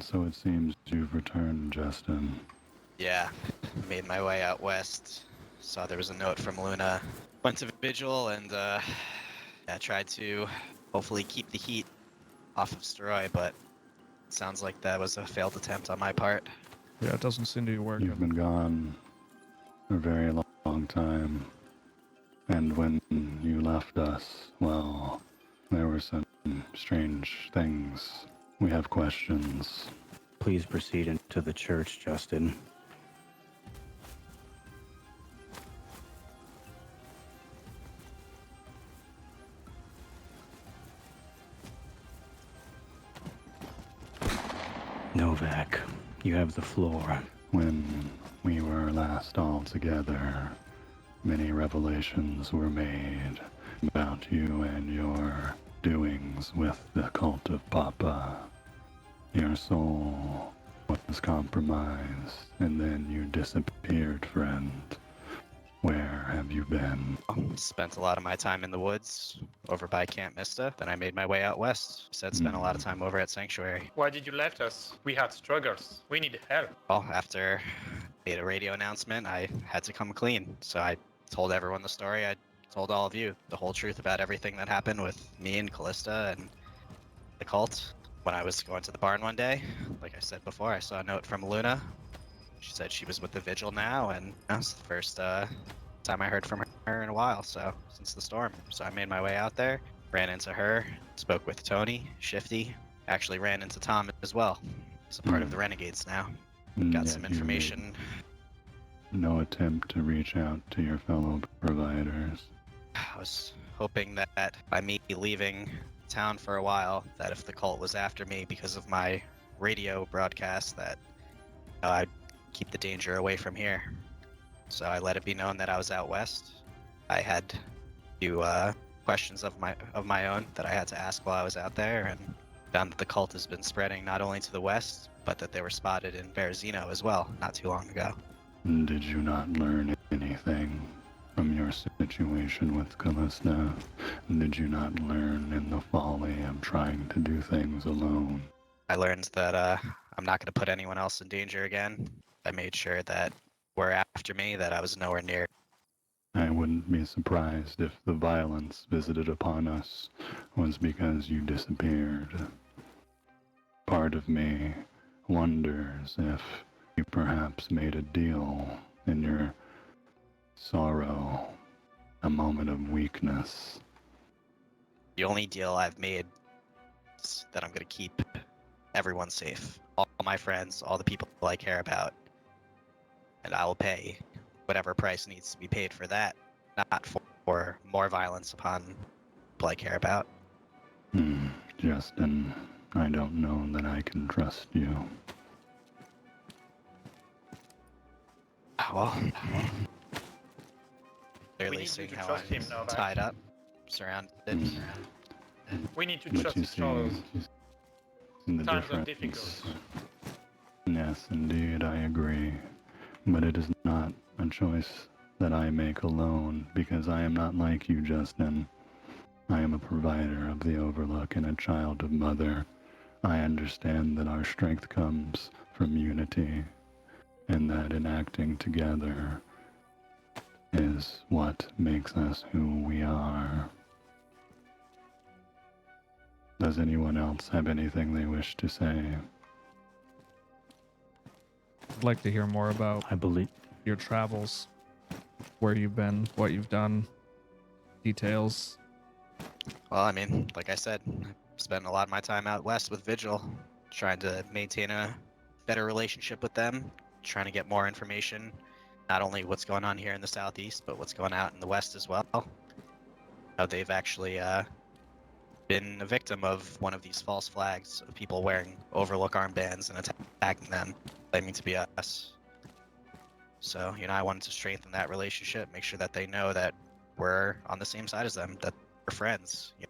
So it seems you've returned, Justin. Yeah, made my way out west. Saw there was a note from Luna. Went to Vigil and yeah, tried to hopefully keep the heat off of Steroy, but it sounds like that was a failed attempt on my part. Yeah, it doesn't seem to be working. You've been gone a very long time. And when you left us, well, there were some strange things. We have questions. Please proceed into the church, Justin. Novak, you have the floor. When we were last all together, many revelations were made about you and your doings with the cult of Papa. Your soul was compromised, and then you disappeared, friend. Where have you been? Spent a lot of my time in the woods over by Camp Mista. Then I made my way out west. Said spent a lot of time over at Sanctuary. Why did you left us? We had struggles. We need help. Well, after I made a radio announcement, I had to come clean. So I told everyone the story. I told all of you the whole truth about everything that happened with me and Callista and the cult. When I was going to the barn one day, like I said before, I saw a note from Luna. She said she was with the Vigil now, and that was the first time I heard from her in a while, so since the storm. So I made my way out there, ran into her, spoke with Tony, Shifty, actually ran into Tom as well. He's a part of the Renegades now. Got some information. No attempt to reach out to your fellow providers. I was hoping that by me leaving town for a while, that if the cult was after me because of my radio broadcast, that I'd keep the danger away from here. So I let it be known that I was out west. I had a few questions of my own that I had to ask while I was out there, and found that the cult has been spreading not only to the west, but that they were spotted in Berezino as well, not too long ago. Did you not learn anything from your situation with Callista? Did you not learn in the folly of trying to do things alone? I learned that I'm not going to put anyone else in danger again. I made sure that were after me, that I was nowhere near. I wouldn't be surprised if the violence visited upon us was because you disappeared. Part of me wonders if you perhaps made a deal in your sorrow, a moment of weakness. The only deal I've made is that I'm going to keep everyone safe. All my friends, all the people I care about. And I will pay whatever price needs to be paid for that, not for more violence upon people I care about. Justin, I don't know that I can trust you. Well, clearly seeing to how trust I'm him, Novak. tied up, surrounded. We need to But trust you each other. see, the Times are difference. difficult. Yes, indeed, I agree. But it is not a choice that I make alone, because I am not like you, Justin. I am a provider of the Overlook and a child of Mother. I understand that our strength comes from unity, and that in acting together is what makes us who we are. Does anyone else have anything they wish to say? I'd like to hear more about I believe your travels, where you've been, what you've done, details. Well, I mean, like I said, I spent a lot of my time out west with Vigil, trying to maintain a better relationship with them, trying to get more information, not only what's going on here in the southeast, but what's going out in the west as well. How they've actually been a victim of one of these false flags of people wearing Overlook armbands and attacking them, claiming to be us. So, I wanted to strengthen that relationship, make sure that they know that we're on the same side as them, that we're friends. We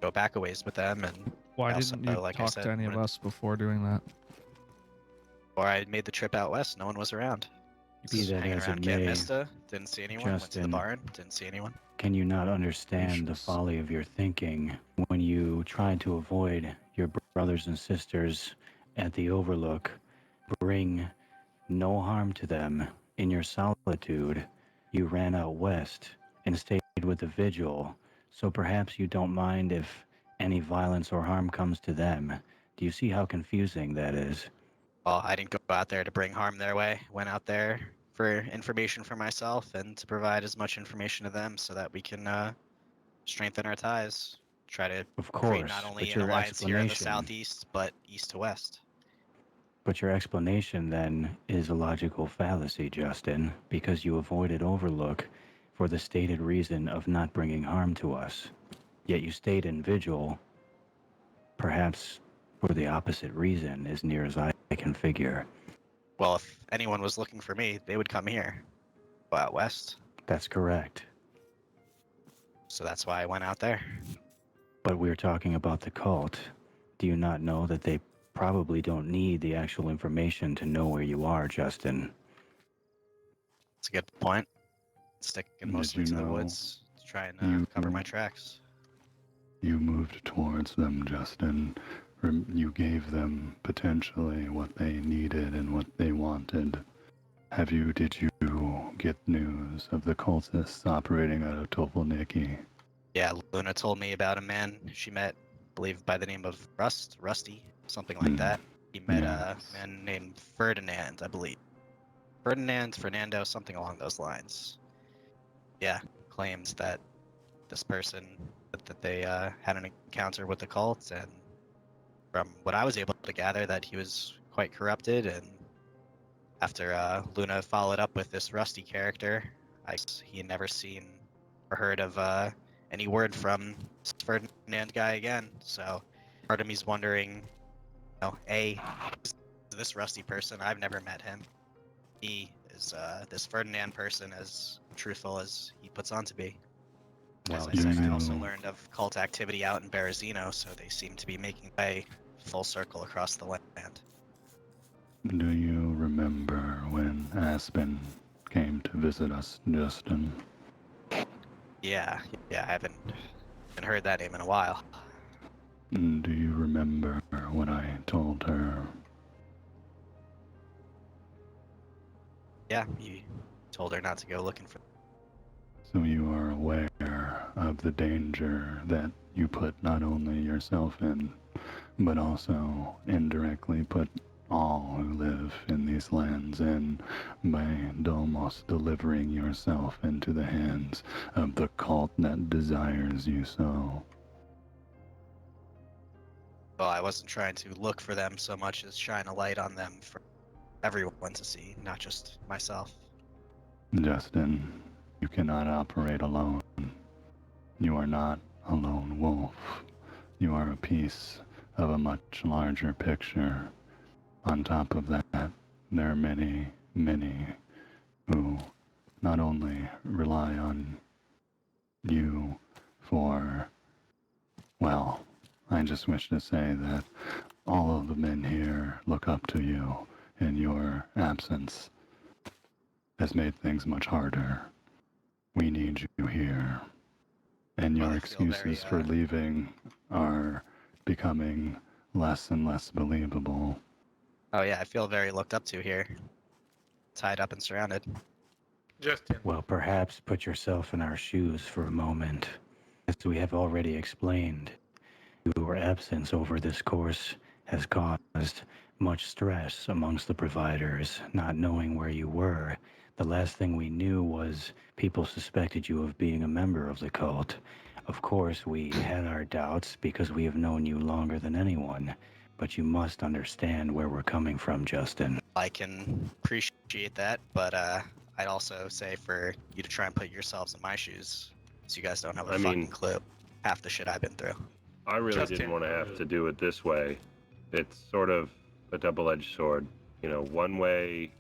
go back a ways with them, and Why also, didn't you like I talk said, to any of us before doing that? Before I made the trip out west, no one was around. Be Just that hanging as around it Camp may, Mista, didn't see anyone. Went to the Justin, barn, didn't see anyone. can you not understand the folly of your thinking when you tried to avoid your brothers and sisters at the Overlook bring no harm to them. In your solitude, you ran out west and stayed with the Vigil, so perhaps you don't mind if any violence or harm comes to them. Do you see how confusing that is? Well, I didn't go out there to bring harm their way. Went out there for information for myself and to provide as much information to them so that we can strengthen our ties. Try to Of create course, not only but an your alliance here in the explanation... southeast, but east to west. But your explanation then is a logical fallacy, Justin, because you avoided Overlook for the stated reason of not bringing harm to us. Yet you stayed in Vigil, perhaps for the opposite reason, as near as I can figure. Well, if anyone was looking for me, they would come here. Go out west. That's correct. So that's why I went out there. But we're talking about the cult. Do you not know that they probably don't need the actual information to know where you are, Justin? It's a good point. Sticking mostly you to the know woods to try and you- cover my tracks. You moved towards them, Justin. You gave them potentially what they needed and what they wanted. Did you get news of the cultists operating out of Topolniki? Yeah, Luna told me about a man she met, I believe by the name of Rusty, something like that. He met a Yes. man named Ferdinand, I believe. Fernando, something along those lines. Yeah, claims that this person, that they had an encounter with the cult, and from what I was able to gather, that he was quite corrupted, and after Luna followed up with this Rusty character, he had never seen or heard of any word from this Ferdinand guy again. So part of me's wondering, is this Rusty person? I've never met him. Is this Ferdinand person as truthful as he puts on to be? As Well, I said, I also you- learned of cult activity out in Berezino, so they seem to be making way full circle across the land. Do you remember when Aspen came to visit us, Justin? Yeah, I haven't heard that name in a while. Do you remember what I told her? Yeah, you told her not to go looking for. So you are aware of the danger that you put not only yourself in, but also indirectly put all who live in these lands in by almost delivering yourself into the hands of the cult that desires you so. Well, I wasn't trying to look for them so much as shine a light on them for everyone to see, not just myself. Justin, you cannot operate alone. You are not a lone wolf. You are a piece of a much larger picture. On top of that, there are many, many who not only rely on you for, well, I just wish to say that all of the men here look up to you, and your absence has made things much harder. We need you here. And your Well, I feel excuses very, for leaving are becoming less and less believable. Oh yeah, I feel very looked up to here. Tied up and surrounded. Justin, Well, perhaps put yourself in our shoes for a moment. As we have already explained, your absence over this course has caused much stress amongst the providers, not knowing where you were. The last thing we knew was people suspected you of being a member of the cult. Of course, we had our doubts because we have known you longer than anyone, but you must understand where we're coming from, Justin. I can appreciate that, but I'd also say for you to try and put yourselves in my shoes, so you guys don't have a fucking clue half the shit I've been through. I really Justin. didn't want to have to do it this way. It's sort of a double-edged sword. One way,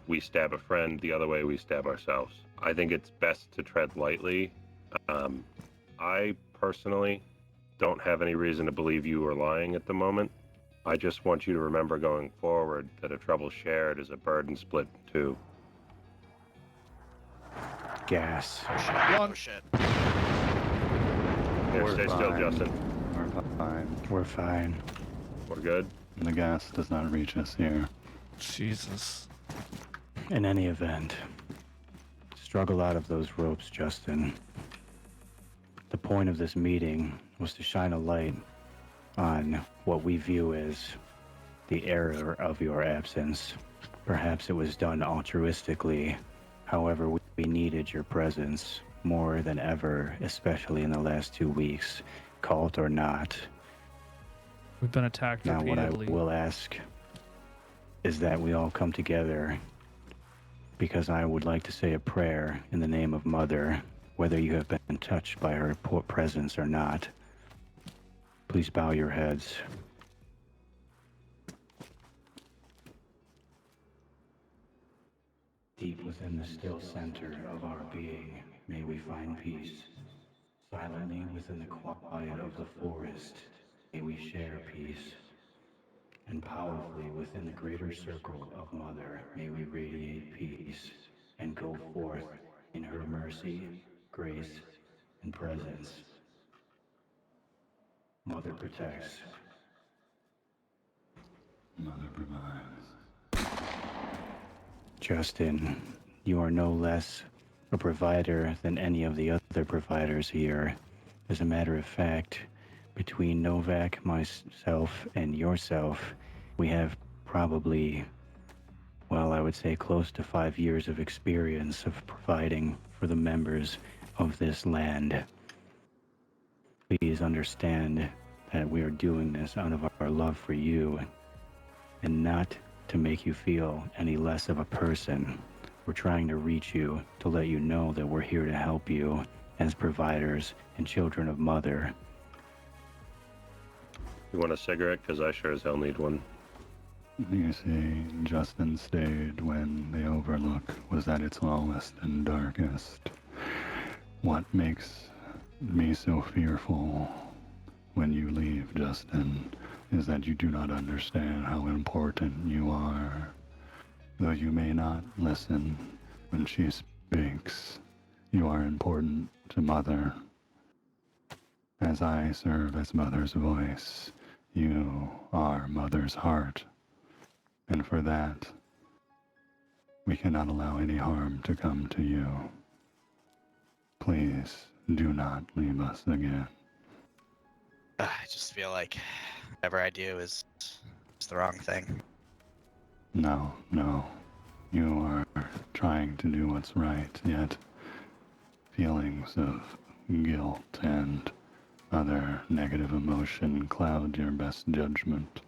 we stab a friend, the other way we stab ourselves. I think it's best to tread lightly. I personally don't have any reason to believe you are lying at the moment. I just want you to remember going forward that a trouble shared is a burden split in two. Gas. Oh shit. Here, We're stay still, fine. Justin. We're fine. We're fine. We're good? The gas does not reach us here. Jesus. In any event, struggle out of those ropes, Justin. The point of this meeting was to shine a light on what we view as the error of your absence. Perhaps it was done altruistically. However, we needed your presence more than ever, especially in the last 2 weeks, cult or not. We've been attacked Now, what I repeatedly. will ask is that we all come together because I would like to say a prayer in the name of Mother, whether you have been touched by her presence or not. Please bow your heads. Deep within the still center of our being, may we find peace. Silently within the quiet of the forest, may we share peace. And powerfully within the greater circle of Mother, may we radiate peace and go forth in her mercy, grace, and presence. Mother protects. Mother provides. Justin, you are no less a provider than any of the other providers here. As a matter of fact, between Novak, myself, and yourself, we have probably, well, I would say close to 5 years of experience of providing for the members of this land. Please understand that we are doing this out of our love for you and not to make you feel any less of a person. We're trying to reach you to let you know that we're here to help you as providers and children of Mother. You want a cigarette? Because I sure as hell need one. You see, Justin stayed when the Overlook was at its lowest and darkest. What makes me so fearful when you leave, Justin, is that you do not understand how important you are. Though you may not listen when she speaks, you are important to Mother. As I serve as Mother's voice, you are Mother's heart. And for that, we cannot allow any harm to come to you. Please do not leave us again. I just feel like whatever I do is the wrong thing. No, no. You are trying to do what's right, yet feelings of guilt and other negative emotion cloud your best judgment.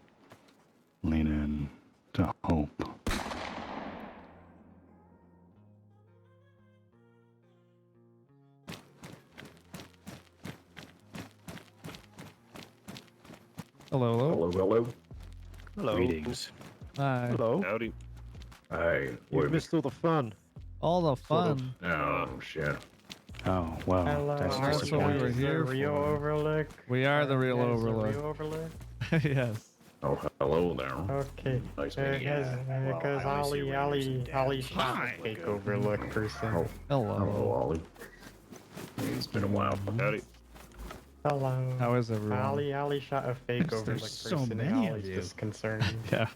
Lean in to hope. Hello, hello. Hello, hello. Hello. Greetings. Hi. Hello. Howdy. Hey, You wait. missed all the fun. All the fun. Oh, shit. Oh, well, that's That's what we were disappointing. here Rio for. Overlook. We are the real Overlook. Rio Overlook. Yes. Oh, hello there. Okay. Nice meeting you. Because Ollie shot Hi. a fake Overlook person. Oh, hello, Hello. Ollie. It's been a while. Howdy. Hello. How is everyone? Ollie shot a fake There's Overlook so person. many and of Ollie's you. disconcerting. Yeah.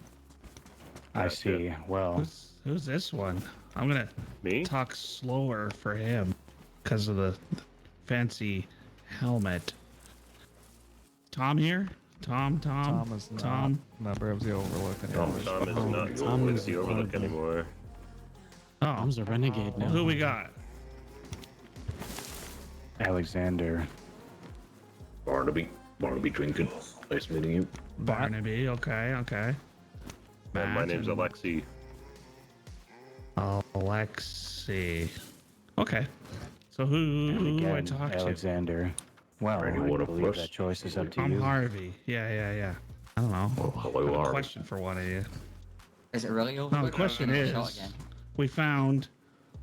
I see. Well, Who's this one? I'm gonna Me? talk slower for him because of the fancy helmet. Tom here? Tom. Tom is not a member of the Overlook anymore. Tom is not Tom with is the Overlook horrible. anymore. Oh, Tom's a renegade now. who we got? Alexander, Barnaby drinking. Nice meeting you. Barnaby. Okay. And my Matt name's and Alexi. Alexi. Okay. So who and do I again, talk to? Alexander. Well, I Ready, what up, believe Russ? that choice is up to I'm you. Harvey. Yeah. I don't know. Oh, I hello, have a Harvey. question for one of you. Is it really over? No, the question is, we found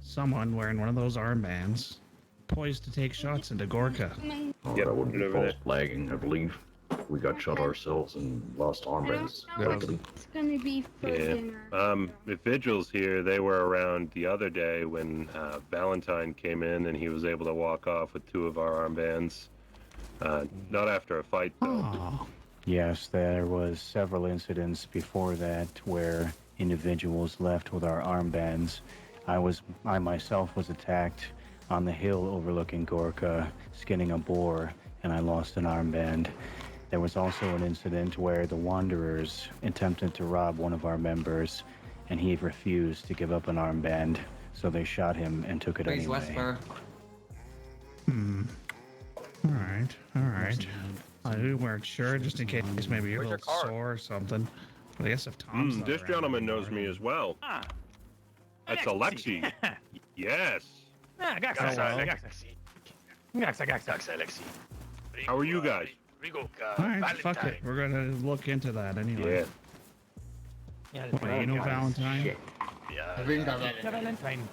someone wearing one of those armbands, poised to take shots into Gorka. Oh, Yep, that wouldn't be right over false flagging, I believe. We got shot ourselves and lost armbands. quickly. It's gonna be for Yeah. dinner. The Vigils here, they were around the other day when Valentine came in and he was able to walk off with 2 of our armbands. Not after a fight, though. Oh, Yes, there was several incidents before that where individuals left with our armbands. I myself was attacked on the hill overlooking Gorka, skinning a boar, and I lost an armband. There was also an incident where the Wanderers attempted to rob one of our members, and he refused to give up an armband, so they shot him and took it Please, anyway. Whisper. All right. We weren't sure, just in case maybe you're a Where's your little card? sore or something. But I guess if Tom's not This around gentleman anymore, knows me as well. Ah, That's Alexi. Yes. ah, Gaxa, Oh, well. Alexi. How are you guys? Rigo, All right, fuck it. We're gonna look into that anyway. Yeah. Wait, you know Valentine? Yeah, Valentine.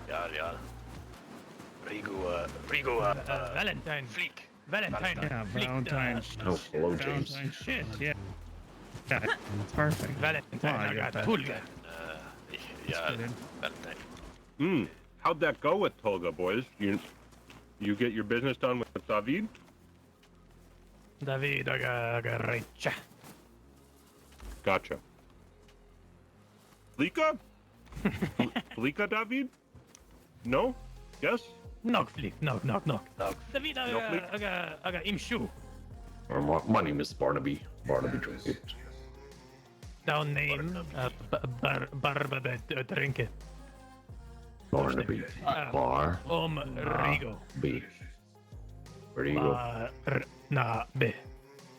yeah. Rigo, Valentine. Fleek. Valentine. Yeah, Valentine. Oh, hello, James. Valentine shit, yeah. Yeah, perfect. Valentine. Come on, I got that. Tulga. Yeah, Good. Valentine. How'd that go with Tolga, boys? You get your business done with David? David, aga recha. Gotcha. Flika? Flika, David? No? Yes? Knock, flick. Knock. David, No, flick. aga imshu. My name is Barnaby. Barnaby Trinket. Down name. Barbabet Trinket. Barnaby. Bar. Rigo. B. Where do you go? Na B.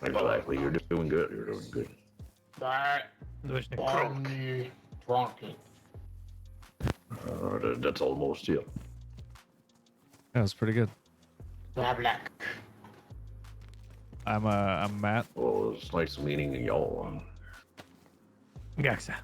Exactly. You're doing good. You're doing good. That's almost it. That was pretty good. I'm Matt. Well, it's nice meeting y'all. Gaxa.